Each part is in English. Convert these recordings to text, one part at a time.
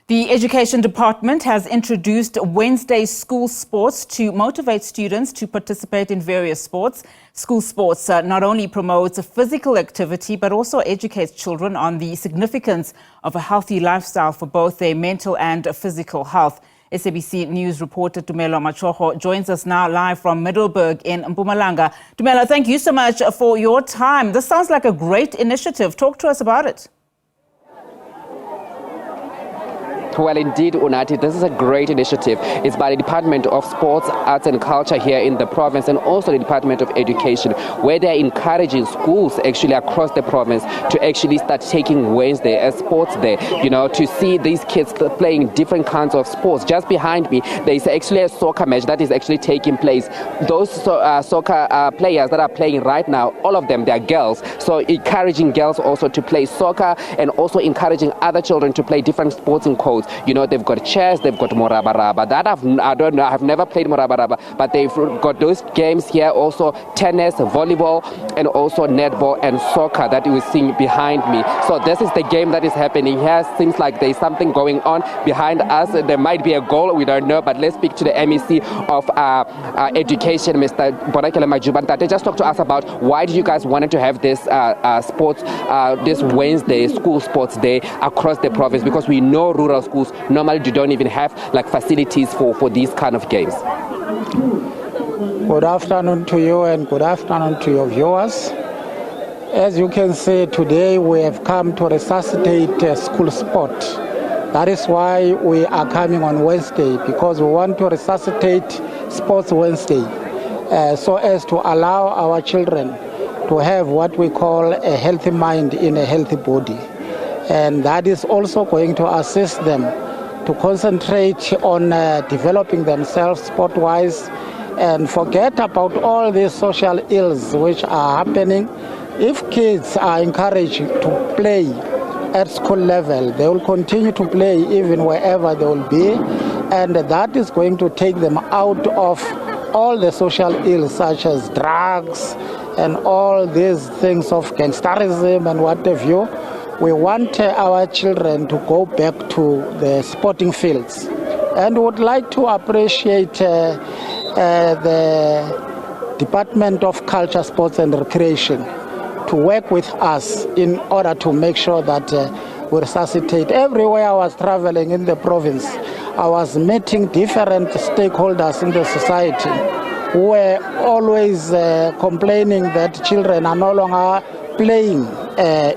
The Education Department has introduced Wednesday school sports to motivate students to participate in various sports. School sports not only promotes physical activity but also educates children on the significance of a healthy lifestyle for both their mental and physical health. SABC News reporter Tumelo Machogo joins us now live from Middelburg in Mpumalanga. Tumelo, thank you so much for your time. This sounds like a great initiative. Talk to us about it. Well, indeed, Unati, this is a great initiative. It's by the Department of Sports, Arts and Culture here in the province and also the Department of Education, where they're encouraging schools actually across the province to actually start taking Wednesday as sports day, to see these kids playing different kinds of sports. Just behind me, there's actually a soccer match that is actually taking place. Those soccer players that are playing right now, all of them, they're girls. So encouraging girls also to play soccer and also encouraging other children to play different sports in codes. They've got chess, they've got morabaraba. That I don't know, I've never played morabaraba, but they've got those games here also, tennis, volleyball, and also netball and soccer that you see behind me. So this is the game that is happening here. Seems like there's something going on behind us. There might be a goal, we don't know, but let's speak to the MEC of Education, Mr. Bonakele Majuban. Just talk to us about why did you guys wanted to have this sports, this Wednesday school sports day across the province, because we know rural schools normally you don't even have like facilities for these kind of games. Good afternoon to you and good afternoon to your viewers. As you can see, today we have come to resuscitate school sport. That is why we are coming on Wednesday, because we want to resuscitate Sports Wednesday so as to allow our children to have what we call a healthy mind in a healthy body. And that is also going to assist them to concentrate on developing themselves sport-wise and forget about all these social ills which are happening. If kids are encouraged to play at school level, they will continue to play even wherever they will be, and that is going to take them out of all the social ills such as drugs and all these things of gangsterism and what have you. We want our children to go back to the sporting fields, and would like to appreciate the Department of Culture, Sports and Recreation to work with us in order to make sure that we resuscitate. Everywhere I was traveling in the province, I was meeting different stakeholders in the society who were always complaining that children are no longer playing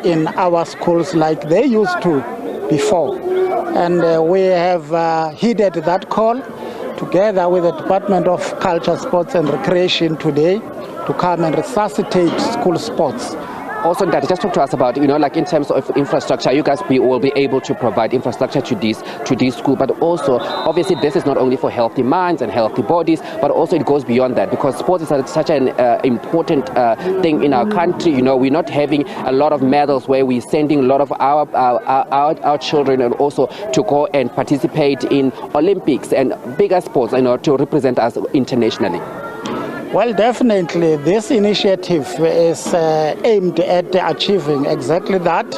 in our schools like they used to before. And we have heeded that call together with the Department of Culture, Sports and Recreation today to come and resuscitate school sports. Also, that just talk to us about, like in terms of infrastructure, you guys will be able to provide infrastructure to these schools, but also, obviously, this is not only for healthy minds and healthy bodies, but also it goes beyond that, because sports is such an important thing in our country. We're not having a lot of medals where we're sending a lot of our children and also to go and participate in Olympics and bigger sports, to represent us internationally. Well, definitely, this initiative is aimed at achieving exactly that,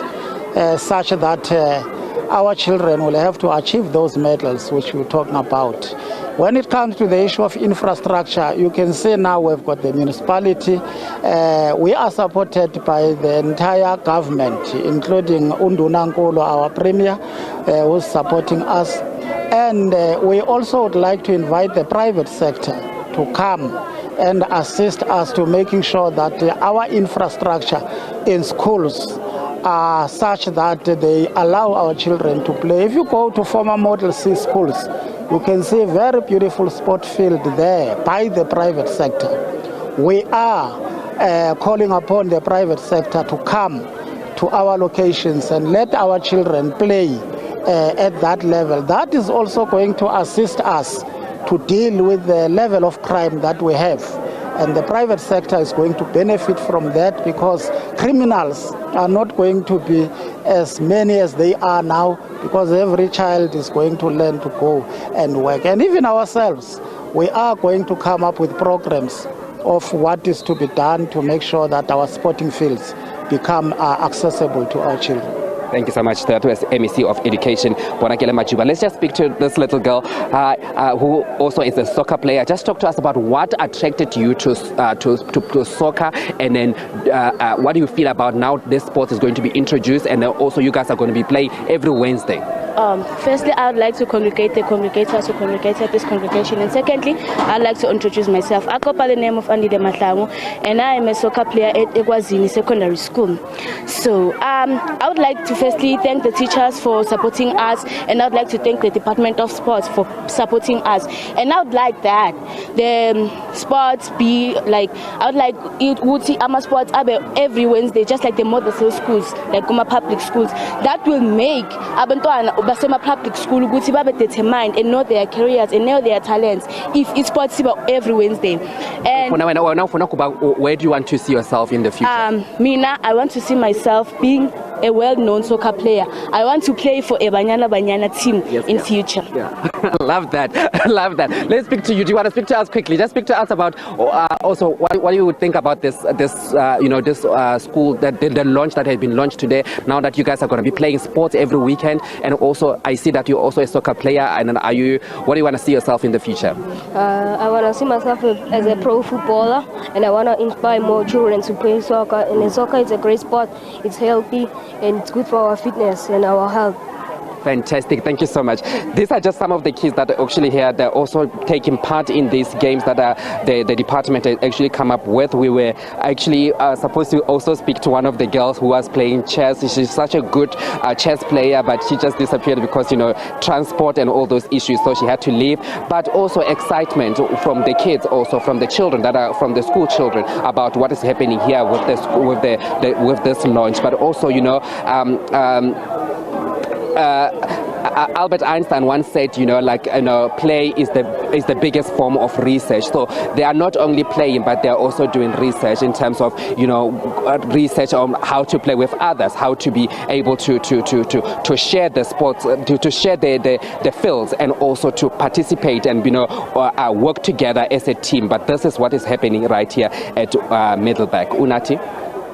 such that our children will have to achieve those medals which we're talking about. When it comes to the issue of infrastructure, you can see now we've got the municipality. We are supported by the entire government, including Undunankulu, our premier, who's supporting us. And we also would like to invite the private sector to come and assist us to making sure that our infrastructure in schools are such that they allow our children to play. If you go to former Model C schools, you can see a very beautiful sport field there by the private sector. We are calling upon the private sector to come to our locations and let our children play at that level. That is also going to assist us to deal with the level of crime that we have. And the private sector is going to benefit from that, because criminals are not going to be as many as they are now, because every child is going to learn to go and work. And even ourselves, we are going to come up with programs of what is to be done to make sure that our sporting fields become accessible to our children. Thank you so much. That was MEC of Education, Bonakele Machogo. Let's just speak to this little girl who also is a soccer player. Just talk to us about what attracted you to soccer, and then what do you feel about now this sport is going to be introduced, and then also you guys are going to be playing every Wednesday. Firstly, I would like to congregate the congregators who congregate at this congregation. And secondly, I'd like to introduce myself. I go by the name of Andy Machogo, and I am a soccer player at Ekwazini Secondary School. So I would like to firstly thank the teachers for supporting us, and I would like to thank the Department of Sports for supporting us. And I would like that the sports be like, I would like it would see our sports every Wednesday, just like the model schools, like Goma public schools. That will make abantwana basema public school ukuthi babe determined and know their careers and know their talents if it's sports every Wednesday. And where do you want to see yourself in the future? Mina, I want to see myself being a well-known soccer player. I want to play for a Banyana team in future. Yeah. Love that. Love that. Let's speak to you. Do you want to speak to us quickly? Just speak to us about also what you would think about this school, that the launch that has been launched today. Now that you guys are going to be playing sports every weekend, and also I see that you're also a soccer player. And then what do you want to see yourself in the future? I want to see myself as a pro footballer, and I want to inspire more children to play soccer. And soccer is a great sport. It's healthy and it's good for our fitness and our health. Fantastic. Thank you so much. These are just some of the kids that are actually here. They're also taking part in these games that the department actually come up with. We were actually supposed to also speak to one of the girls who was playing chess. She's such a good chess player, but she just disappeared because, transport and all those issues, so she had to leave. But also excitement from the kids, also from the children that are from the school children, about what is happening here with this launch. But also, Albert Einstein once said, play is the biggest form of research. So they are not only playing, but they are also doing research in terms of, research on how to play with others, how to be able to share the sports, to share the fields, and also to participate and work together as a team. But this is what is happening right here at Middelburg. Unati.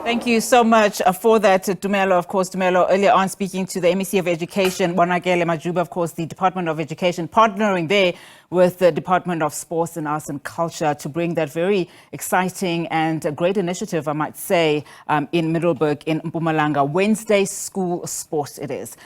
Thank you so much for that, Tumelo. Of course, Tumelo, earlier on speaking to the MEC of Education, Bonakele Machogo, of course, the Department of Education, partnering there with the Department of Sports and Arts and Culture to bring that very exciting and a great initiative, I might say, in Middelburg, in Mpumalanga. Wednesday school sport it is.